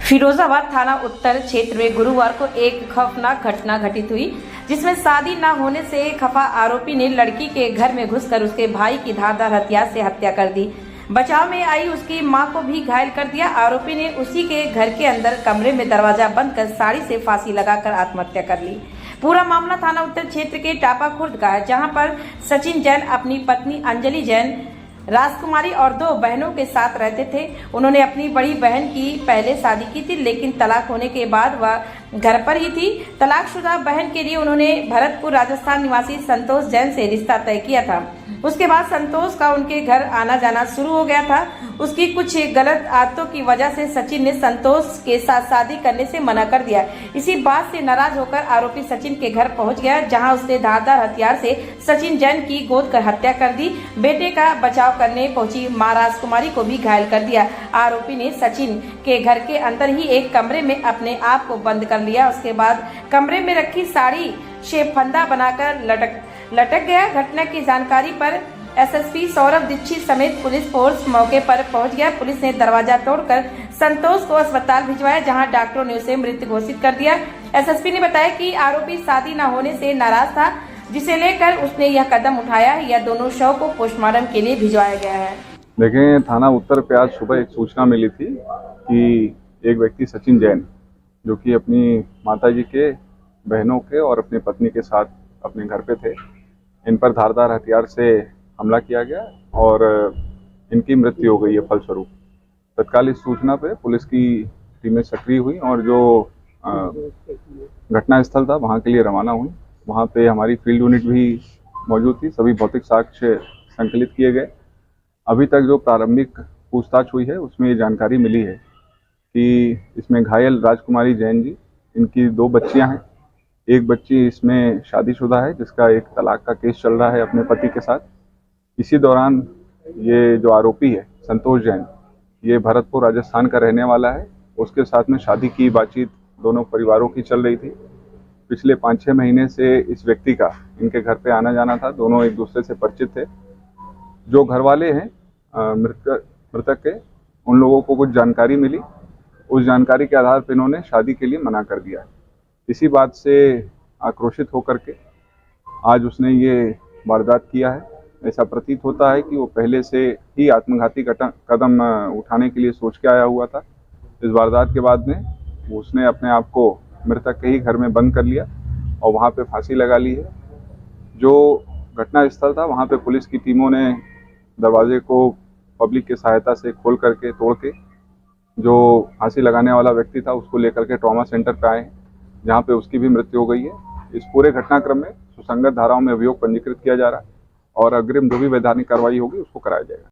फिरोजाबाद थाना उत्तर क्षेत्र में गुरुवार को एक खौफनाक घटना घटित हुई, जिसमें शादी न होने से खफा आरोपी ने लड़की के घर में घुसकर उसके भाई की धारदार हथियार से हत्या कर दी। बचाव में आई उसकी मां को भी घायल कर दिया। आरोपी ने उसी के घर के अंदर कमरे में दरवाजा बंद कर साड़ी से फांसी लगाकर आत्महत्या कर ली। पूरा मामला थाना उत्तर क्षेत्र के टापा खुर्द का है, जहां पर सचिन जैन अपनी पत्नी अंजलि जैन, राजकुमारी और 2 बहनों के साथ रहते थे। उन्होंने अपनी बड़ी बहन की पहले शादी की थी, लेकिन तलाक होने के बाद वह घर पर ही थी। तलाकशुदा बहन के लिए उन्होंने भरतपुर राजस्थान निवासी संतोष जैन से रिश्ता तय किया था। उसके बाद संतोष का उनके घर आना जाना शुरू हो गया था। उसकी कुछ गलत आदतों की वजह से सचिन ने संतोष के साथ शादी करने से मना कर दिया। इसी बात से नाराज होकर आरोपी सचिन के घर पहुंच गया, जहां उसने धारदार हथियार से सचिन जैन की गोद कर हत्या कर दी। बेटे का बचाव करने पहुंची मां राजकुमारी को भी घायल कर दिया। आरोपी ने सचिन के घर के अंदर ही एक कमरे में अपने आप को बंद कर लिया। उसके बाद कमरे में रखी साड़ी से फंदा बनाकर लटक गया। घटना की जानकारी पर एसएसपी सौरभ दीक्षित समेत पुलिस फोर्स मौके पर पहुंच गया। पुलिस ने दरवाजा तोड़कर संतोष को अस्पताल भिजवाया, जहां डॉक्टरों ने उसे मृत घोषित कर दिया। एसएसपी ने बताया कि आरोपी शादी न होने से नाराज था, जिसे लेकर उसने यह कदम उठाया। यह दोनों शव को पोस्टमार्टम के लिए भिजवाया गया है। देखें, थाना उत्तर पे आज सुबह एक सूचना मिली थी कि एक व्यक्ति सचिन जैन, जो कि अपनी माताजी के, बहनों के और अपनी पत्नी के साथ अपने घर पे थे, इन पर धारदार हथियार से हमला किया गया और इनकी मृत्यु हो गई है फलस्वरूप। तत्काल इस सूचना पे पुलिस की टीमें सक्रिय हुई और जो घटना स्थल था वहाँ के लिए रवाना हुई। वहाँ पे हमारी फील्ड यूनिट भी मौजूद थी। सभी भौतिक साक्ष्य संकलित किए गए। अभी तक जो प्रारंभिक पूछताछ हुई है उसमें ये जानकारी मिली है कि इसमें घायल राजकुमारी जैन जी, इनकी 2 बच्चियां हैं। एक बच्ची इसमें शादीशुदा है, जिसका एक तलाक का केस चल रहा है अपने पति के साथ। इसी दौरान ये जो आरोपी है संतोष जैन, ये भरतपुर राजस्थान का रहने वाला है। उसके साथ में शादी की बातचीत दोनों परिवारों की चल रही थी। पिछले 5-6 महीने से इस व्यक्ति का इनके घर पे आना जाना था। दोनों एक दूसरे से परिचित थे। जो घर वाले हैं मृतक के, उन लोगों को कुछ जानकारी मिली। उस जानकारी के आधार पर इन्होंने शादी के लिए मना कर दिया। इसी बात से आक्रोशित होकर के आज उसने ये वारदात किया है। ऐसा प्रतीत होता है कि वो पहले से ही आत्मघाती कदम उठाने के लिए सोच के आया हुआ था। इस वारदात के बाद में उसने अपने आप को मृतक के ही घर में बंद कर लिया और वहाँ पे फांसी लगा ली है। जो घटना स्थल था वहाँ पे पुलिस की टीमों ने दरवाजे को पब्लिक की सहायता से खोल करके, तोड़ के, जो फांसी लगाने वाला व्यक्ति था उसको लेकर के ट्रॉमा सेंटर पे आए, जहाँ पे उसकी भी मृत्यु हो गई है। इस पूरे घटनाक्रम में सुसंगत धाराओं में अभियोग पंजीकृत किया जा रहा है और अग्रिम जो भी वैधानिक कार्रवाई होगी उसको कराया जाएगा।